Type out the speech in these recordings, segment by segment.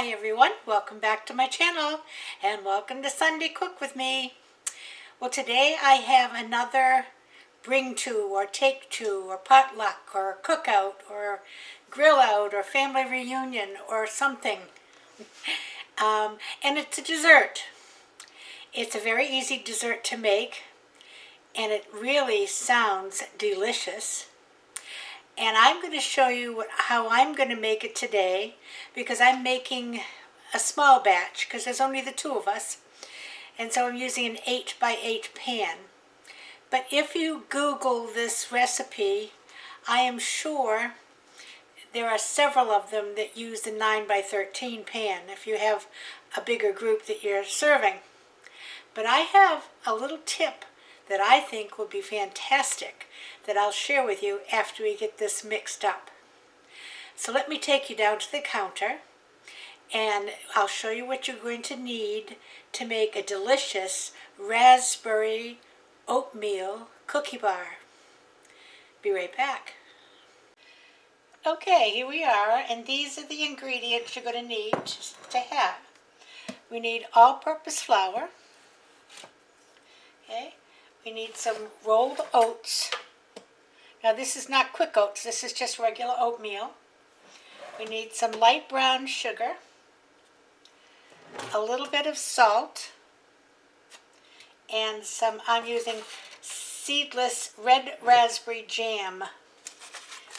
Hi everyone, welcome back to my channel and welcome to Sunday Cook with me. Well, today I have another bring to or take to or potluck or cookout or grill out or family reunion or something. And it's a dessert. It's a very easy dessert to make and it really sounds delicious. And I'm going to show you how I'm going to make it today because I'm making a small batch because there's only the two of us. And so I'm using an 8 by 8 pan. But if you Google this recipe, I am sure there are several of them that use the 9 by 13 pan if you have a bigger group that you're serving. But I have a little tip that I think will be fantastic that I'll share with you after we get this mixed up. So let me take you down to the counter and I'll show you what you're going to need to make a delicious raspberry oatmeal cookie bar. Be right back. Okay, here we are, and these are the ingredients you're going to need to have. We need all-purpose flour. Okay. We need some rolled oats. Now this is not quick oats, this is just regular oatmeal. We need some light brown sugar, a little bit of salt, and I'm using seedless red raspberry jam.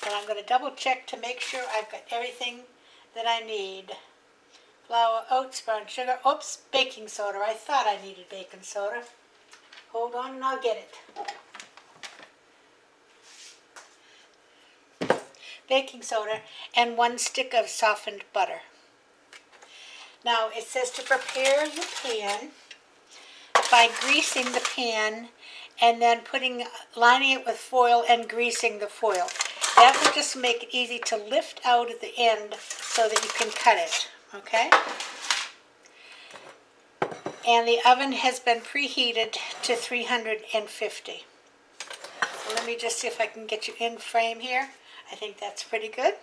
And I'm going to double check to make sure I've got everything that I need. Flour, oats, brown sugar, oops, baking soda. I thought I needed baking soda. Hold on and I'll get it. Baking soda and 1 stick of softened butter. Now it says to prepare the pan by greasing the pan and then lining it with foil and greasing the foil. That will just make it easy to lift out at the end so that you can cut it, okay? And the oven has been preheated to 350. So let me just see if I can get you in frame here. I think that's pretty good.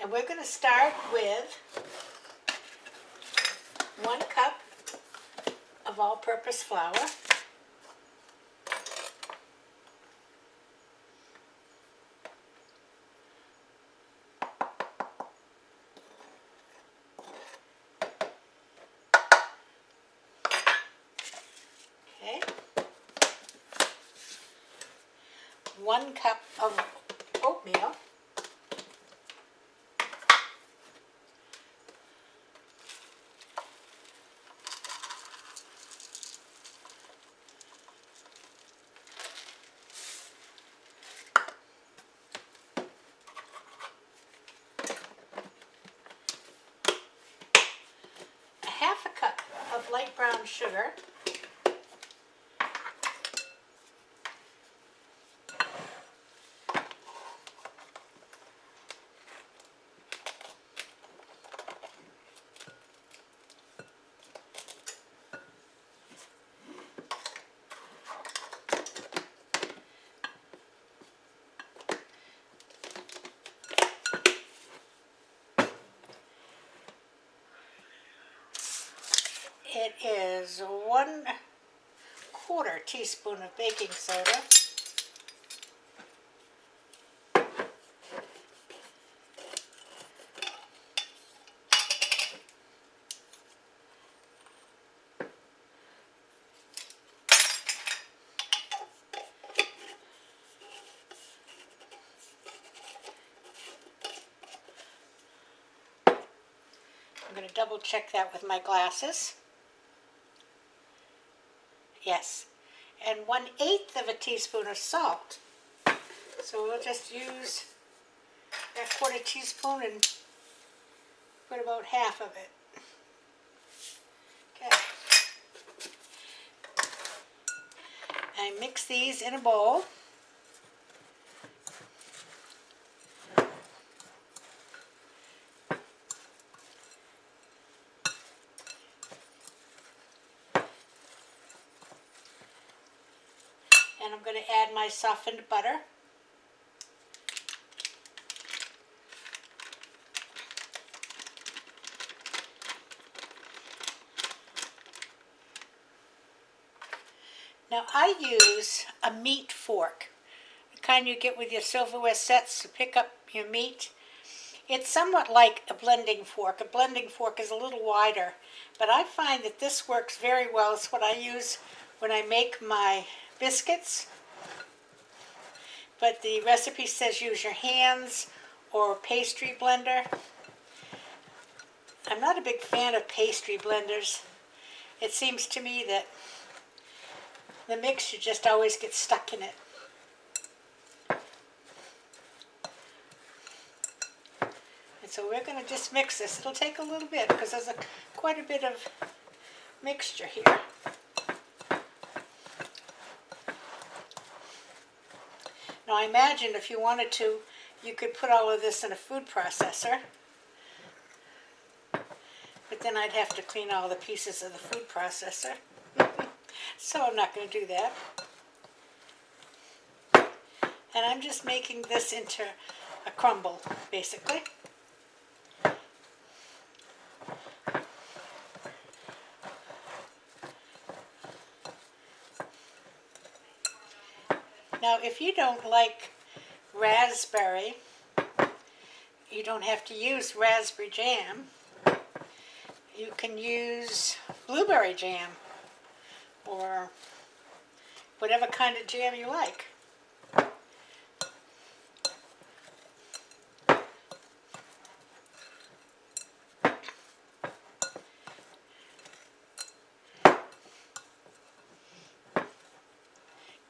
And we're going to start with 1 cup of all-purpose flour. Okay. 1 cup of oatmeal. Half a cup of light brown sugar. It is 1/4 teaspoon of baking soda. I'm going to double check that with my glasses. Yes, and 1/8 of a teaspoon of salt. So we'll just use that 1/4 teaspoon and put about half of it. Okay. I mix these in a bowl. And I'm going to add my softened butter. Now I use a meat fork, the kind you get with your silverware sets to pick up your meat. It's somewhat like a blending fork. A blending fork is a little wider, but I find that this works very well. It's what I use when I make my biscuits. But the recipe says use your hands or pastry blender. I'm not a big fan of pastry blenders. It seems to me that the mixture just always gets stuck in it. And so we're going to just mix this. It'll take a little bit because there's quite a bit of mixture here. Now I imagine if you wanted to, you could put all of this in a food processor. But then I'd have to clean all the pieces of the food processor. So I'm not going to do that. And I'm just making this into a crumble, basically. Now, if you don't like raspberry, you don't have to use raspberry jam. You can use blueberry jam or whatever kind of jam you like.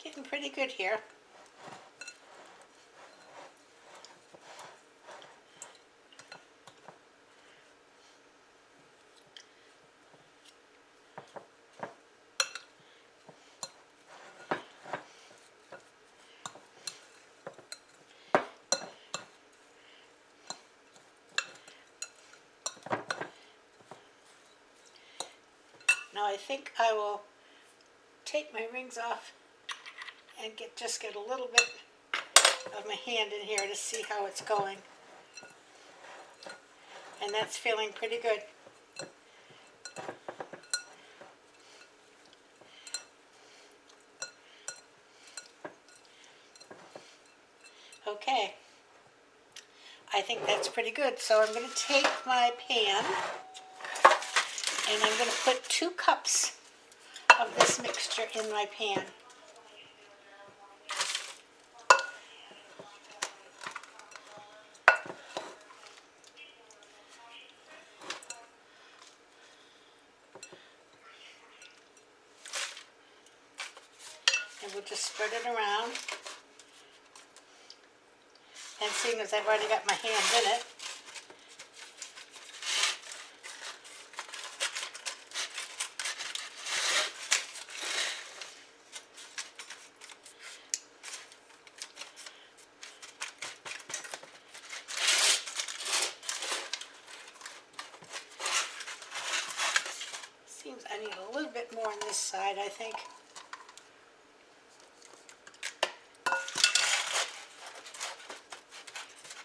Getting pretty good here. Now I think I will take my rings off and just get a little bit of my hand in here to see how it's going. And that's feeling pretty good. Okay, I think that's pretty good. So I'm going to take my pan and I'm going to put 2 cups of this mixture in my pan. And we'll just spread it around. And seeing as I've already got my hand in it, seems I need a little bit more on this side, I think.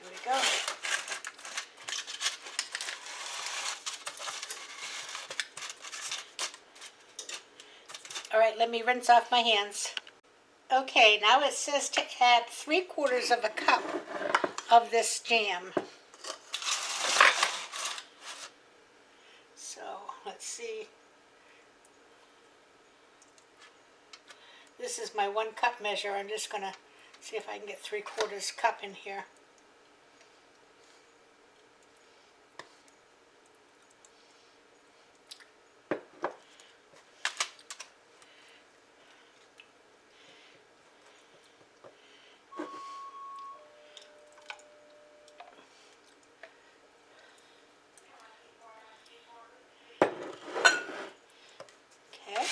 There we go. All right, let me rinse off my hands. Okay, now it says to add 3/4 of a cup of this jam. So let's see. This is my 1 cup measure. I'm just going to see if I can get 3/4 cup in here. Okay.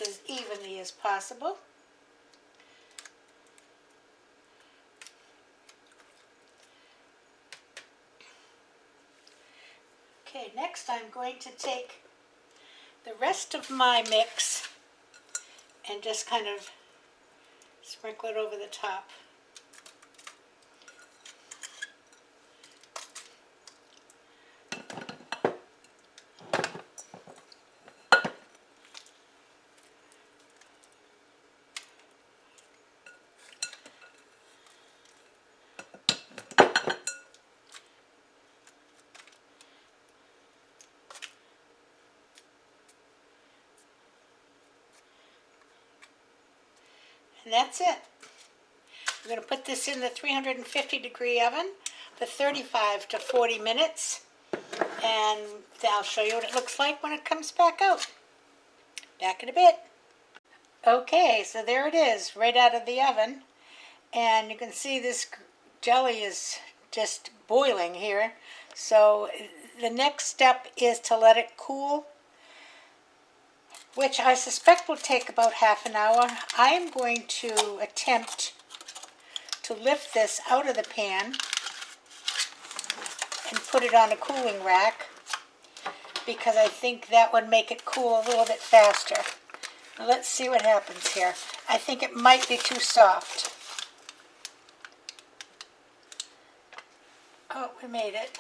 as evenly as possible. Okay, next I'm going to take the rest of my mix and just kind of sprinkle it over the top. And that's it. We're going to put this in the 350-degree oven for 35 to 40 minutes. And I'll show you what it looks like when it comes back out. Back in a bit. Okay, so there it is, right out of the oven. And you can see this jelly is just boiling here. So the next step is to let it cool, which I suspect will take about half an hour. I'm going to attempt to lift this out of the pan and put it on a cooling rack, because I think that would make it cool a little bit faster. Now let's see what happens here. I think it might be too soft. Oh, we made it.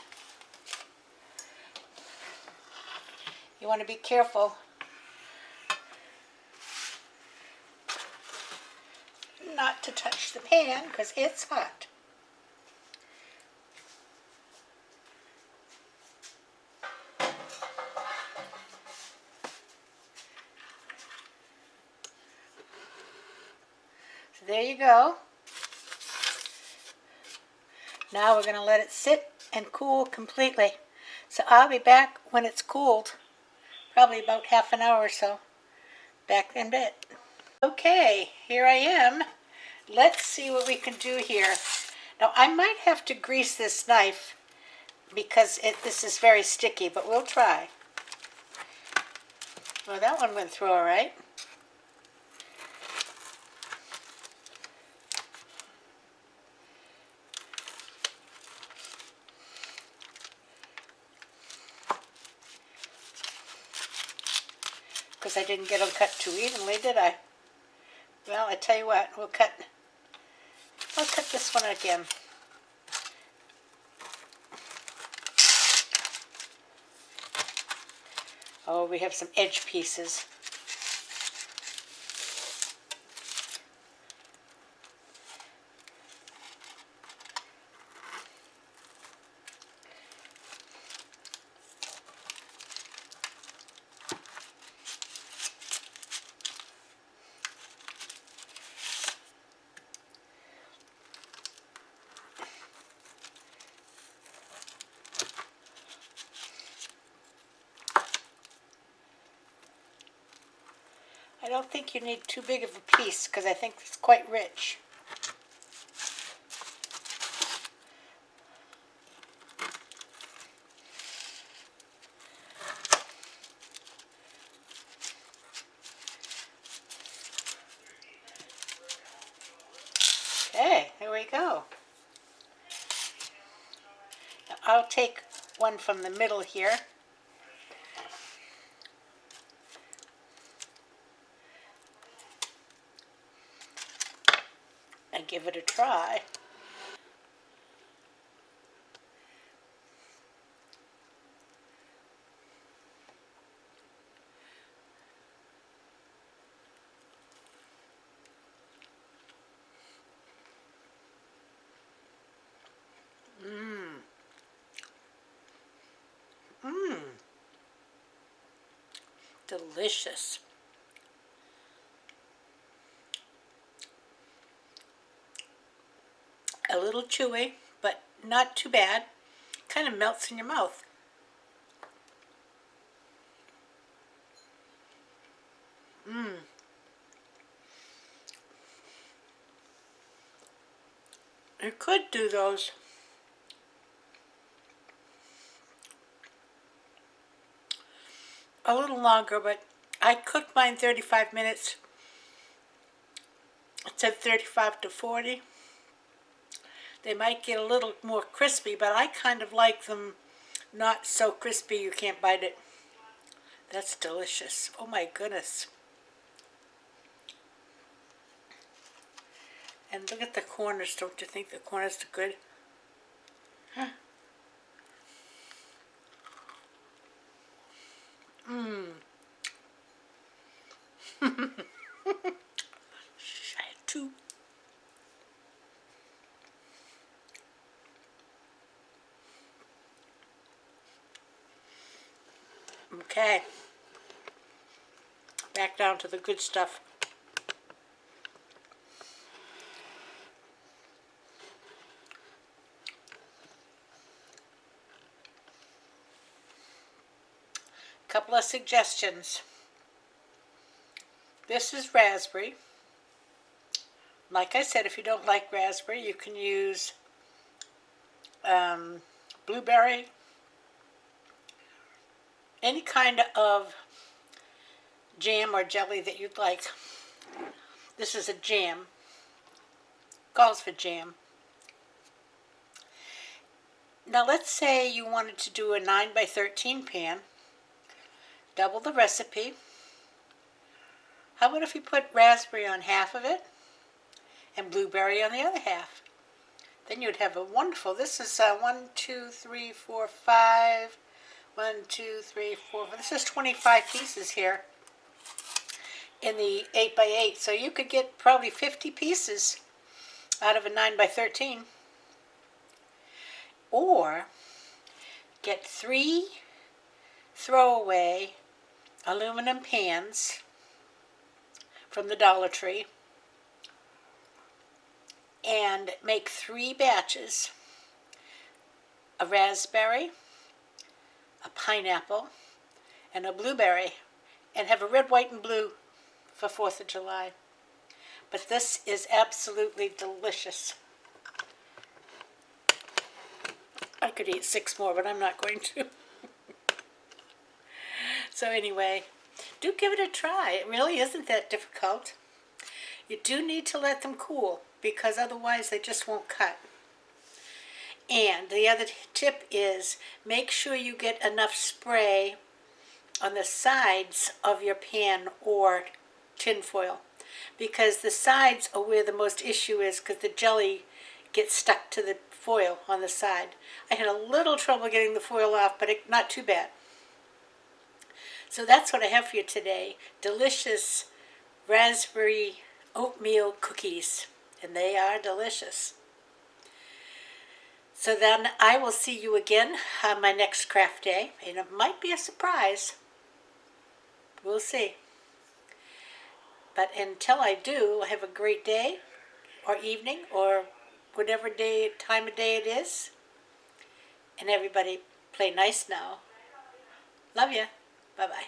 You want to be careful not to touch the pan because it's hot. So there you go. Now we're going to let it sit and cool completely. So I'll be back when it's cooled, probably about half an hour or so. Back in a bit. Okay, here I am. Let's see what we can do here. Now I might have to grease this knife because this is very sticky, but we'll try. Well, that one went through all right. Because I didn't get them cut too evenly, did I? Well, I tell you what, I'll cut this one again. Oh, we have some edge pieces. I don't think you need too big of a piece because I think it's quite rich. Okay, there we go. Now I'll take one from the middle here. And give it a try. Delicious. A little chewy, but not too bad. Kind of melts in your mouth. You could do those a little longer, but I cooked mine 35 minutes. It said 35 to 40. They might get a little more crispy, but I kind of like them not so crispy you can't bite it. That's delicious. Oh my goodness. And look at the corners. Don't you think the corners are good? Huh. Mmm. I had two. Okay. Back down to the good stuff. Couple of suggestions. This is raspberry. Like I said, if you don't like raspberry, you can use blueberry, any kind of jam or jelly that you'd like. This is a jam. Calls for jam. Now let's say you wanted to do a 9 by 13 pan. Double the recipe. How about if you put raspberry on half of it and blueberry on the other half? Then you'd have a wonderful, this is 1, 2, 3, 4, 5, 1, 2, 3, 4, this is 25 pieces here in the 8 by 8. So you could get probably 50 pieces out of a 9 by 13. Or get 3 throwaway aluminum pans from the Dollar Tree and make 3 batches: a raspberry, a pineapple, and a blueberry, and have a red, white, and blue for 4th of July. But this is absolutely delicious. I could eat 6 more, but I'm not going to. So anyway, do give it a try. It really isn't that difficult. You do need to let them cool, because otherwise they just won't cut. And the other tip is make sure you get enough spray on the sides of your pan or tin foil, because the sides are where the most issue is, because the jelly gets stuck to the foil on the side. I had a little trouble getting the foil off, but not too bad. So that's what I have for you today. Delicious raspberry oatmeal cookies, and they are delicious. So then I will see you again on my next craft day, and it might be a surprise. We'll see. But until I do, have a great day or evening or whatever time of day it is. And everybody play nice now. Love ya. Bye-bye.